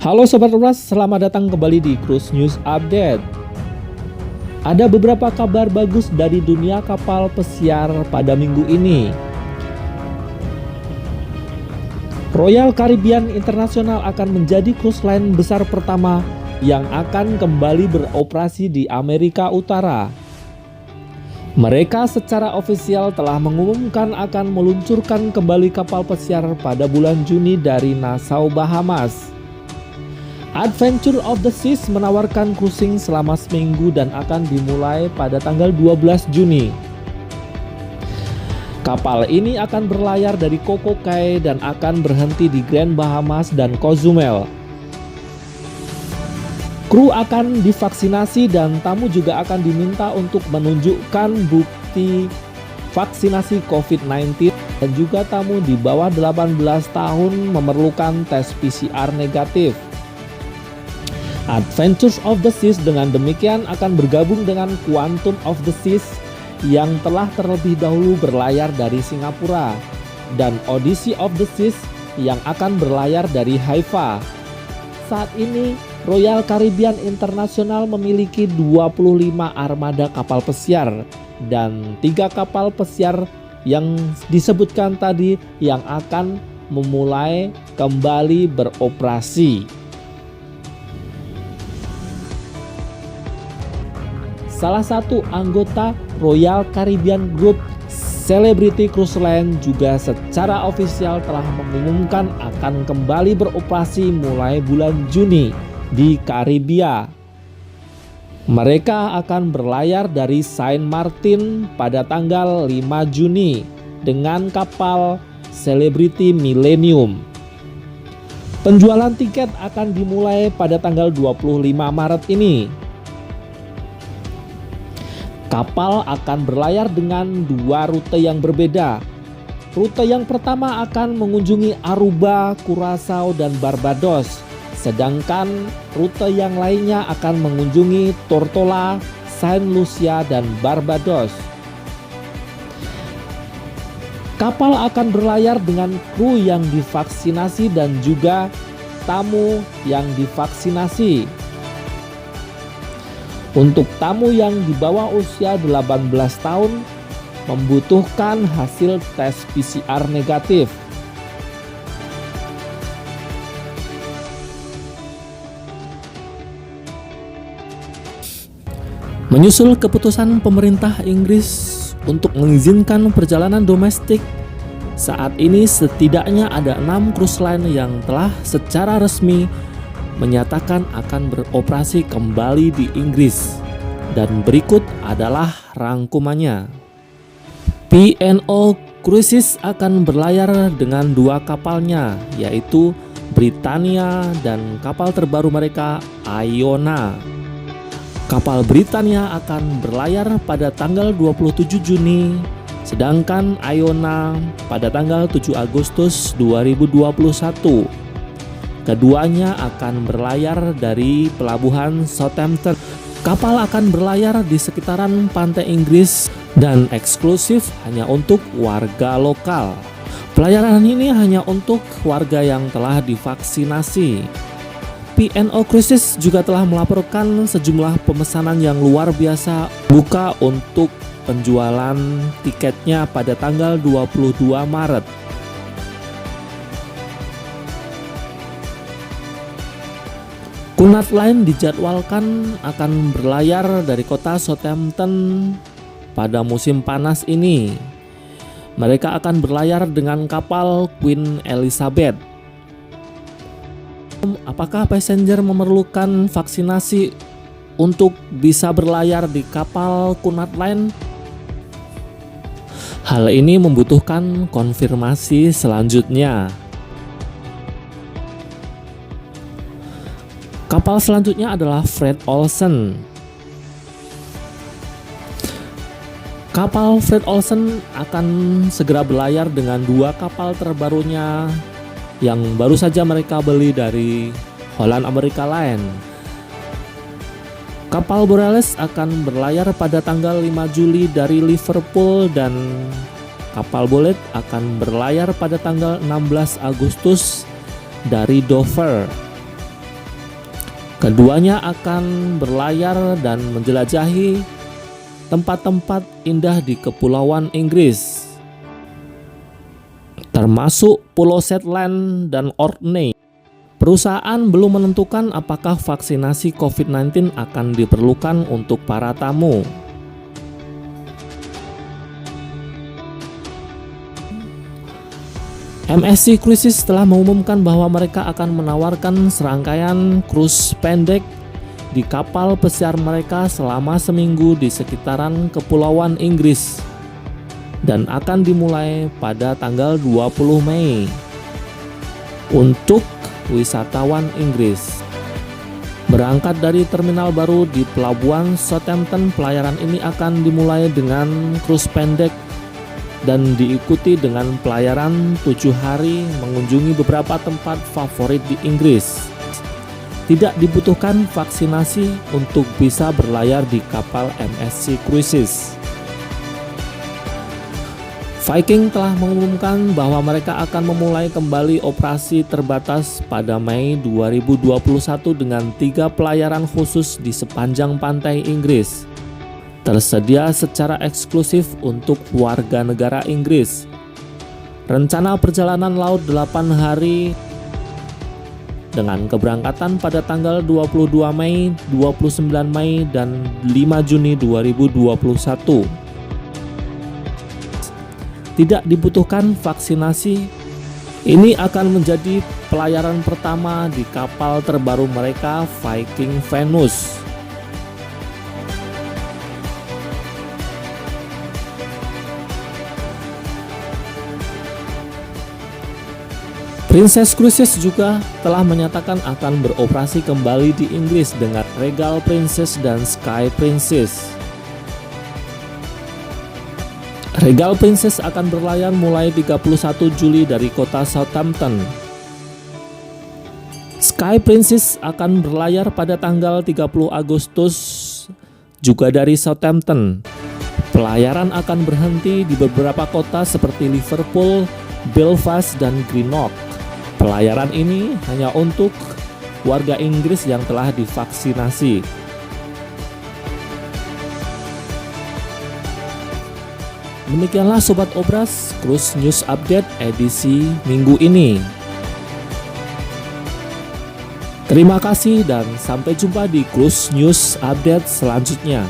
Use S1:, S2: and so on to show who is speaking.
S1: Halo Sobat Ruas, selamat datang kembali di Cruise News Update. Ada beberapa kabar bagus dari dunia kapal pesiar pada minggu ini. Royal Caribbean International akan menjadi cruise line besar pertama yang akan kembali beroperasi di Amerika Utara. Mereka secara ofisial telah mengumumkan akan meluncurkan kembali kapal pesiar pada bulan Juni dari Nassau, Bahamas. Adventure of the Seas menawarkan cruising selama seminggu dan akan dimulai pada tanggal 12 Juni. Kapal ini akan berlayar dari Coco Cay dan akan berhenti di Grand Bahamas dan Cozumel. Kru akan divaksinasi dan tamu juga akan diminta untuk menunjukkan bukti vaksinasi COVID-19 dan juga tamu di bawah 18 tahun memerlukan tes PCR negatif. Adventures of the Seas dengan demikian akan bergabung dengan Quantum of the Seas yang telah terlebih dahulu berlayar dari Singapura dan Odyssey of the Seas yang akan berlayar dari Haifa. Saat ini Royal Caribbean International memiliki 25 armada kapal pesiar dan 3 kapal pesiar yang disebutkan tadi yang akan memulai kembali beroperasi. Salah satu anggota Royal Caribbean Group, Celebrity Cruise Line, juga secara ofisial telah mengumumkan akan kembali beroperasi mulai bulan Juni di Karibia. Mereka akan berlayar dari Saint Martin pada tanggal 5 Juni dengan kapal Celebrity Millennium. Penjualan tiket akan dimulai pada tanggal 25 Maret ini. Kapal akan berlayar dengan 2 rute yang berbeda. Rute yang pertama akan mengunjungi Aruba, Curaçao, dan Barbados. Sedangkan rute yang lainnya akan mengunjungi Tortola, Saint Lucia, dan Barbados. Kapal akan berlayar dengan kru yang divaksinasi dan juga tamu yang divaksinasi. Untuk tamu yang di bawah usia 18 tahun membutuhkan hasil tes PCR negatif. Menyusul keputusan pemerintah Inggris untuk mengizinkan perjalanan domestik, saat ini setidaknya ada 6 cruise line yang telah secara resmi menyatakan akan beroperasi kembali di Inggris. Dan berikut adalah rangkumannya. P&O Cruises akan berlayar dengan 2 kapalnya, yaitu Britannia dan kapal terbaru mereka Iona. Kapal Britannia akan berlayar pada tanggal 27 Juni, sedangkan Iona pada tanggal 7 Agustus 2021. Keduanya akan berlayar dari pelabuhan Southampton. Kapal akan berlayar di sekitaran pantai Inggris dan eksklusif hanya untuk warga lokal. Pelayaran ini hanya untuk warga yang telah divaksinasi. P&O Cruises juga telah melaporkan sejumlah pemesanan yang luar biasa buka untuk penjualan tiketnya pada tanggal 22 Maret. Cunard Line dijadwalkan akan berlayar dari kota Southampton pada musim panas ini. Mereka akan berlayar dengan kapal Queen Elizabeth. Apakah passenger memerlukan vaksinasi untuk bisa berlayar di kapal Cunard Line? Hal ini membutuhkan konfirmasi selanjutnya. Kapal selanjutnya adalah Fred Olsen. Kapal Fred Olsen akan segera berlayar dengan 2 kapal terbarunya yang baru saja mereka beli dari Holland America Line. Kapal Borealis akan berlayar pada tanggal 5 Juli dari Liverpool dan kapal Bullet akan berlayar pada tanggal 16 Agustus dari Dover. Keduanya akan berlayar dan menjelajahi tempat-tempat indah di Kepulauan Inggris, termasuk Pulau Shetland dan Orkney. Perusahaan belum menentukan apakah vaksinasi COVID-19 akan diperlukan untuk para tamu. MSC Cruises telah mengumumkan bahwa mereka akan menawarkan serangkaian cruise pendek di kapal pesiar mereka selama seminggu di sekitaran Kepulauan Inggris dan akan dimulai pada tanggal 20 Mei untuk wisatawan Inggris. Berangkat dari terminal baru di Pelabuhan Southampton, pelayaran ini akan dimulai dengan cruise pendek dan diikuti dengan pelayaran 7 hari mengunjungi beberapa tempat favorit di Inggris. Tidak dibutuhkan vaksinasi untuk bisa berlayar di kapal MSC Cruises. Viking telah mengumumkan bahwa mereka akan memulai kembali operasi terbatas pada Mei 2021 dengan 3 pelayaran khusus di sepanjang pantai Inggris. Tersedia secara eksklusif untuk warga negara Inggris. Rencana perjalanan laut 8 hari dengan keberangkatan pada tanggal 22 Mei, 29 Mei, dan 5 Juni 2021. Tidak dibutuhkan vaksinasi. Ini akan menjadi pelayaran pertama di kapal terbaru mereka, Viking Venus. Princess Cruises juga telah menyatakan akan beroperasi kembali di Inggris dengan Regal Princess dan Sky Princess. Regal Princess akan berlayar mulai 31 Juli dari kota Southampton. Sky Princess akan berlayar pada tanggal 30 Agustus juga dari Southampton. Pelayaran akan berhenti di beberapa kota seperti Liverpool, Belfast, dan Greenock. Pelayaran ini hanya untuk warga Inggris yang telah divaksinasi. Demikianlah Sobat Obras, Cruise News Update edisi minggu ini. Terima kasih dan sampai jumpa di Cruise News Update selanjutnya.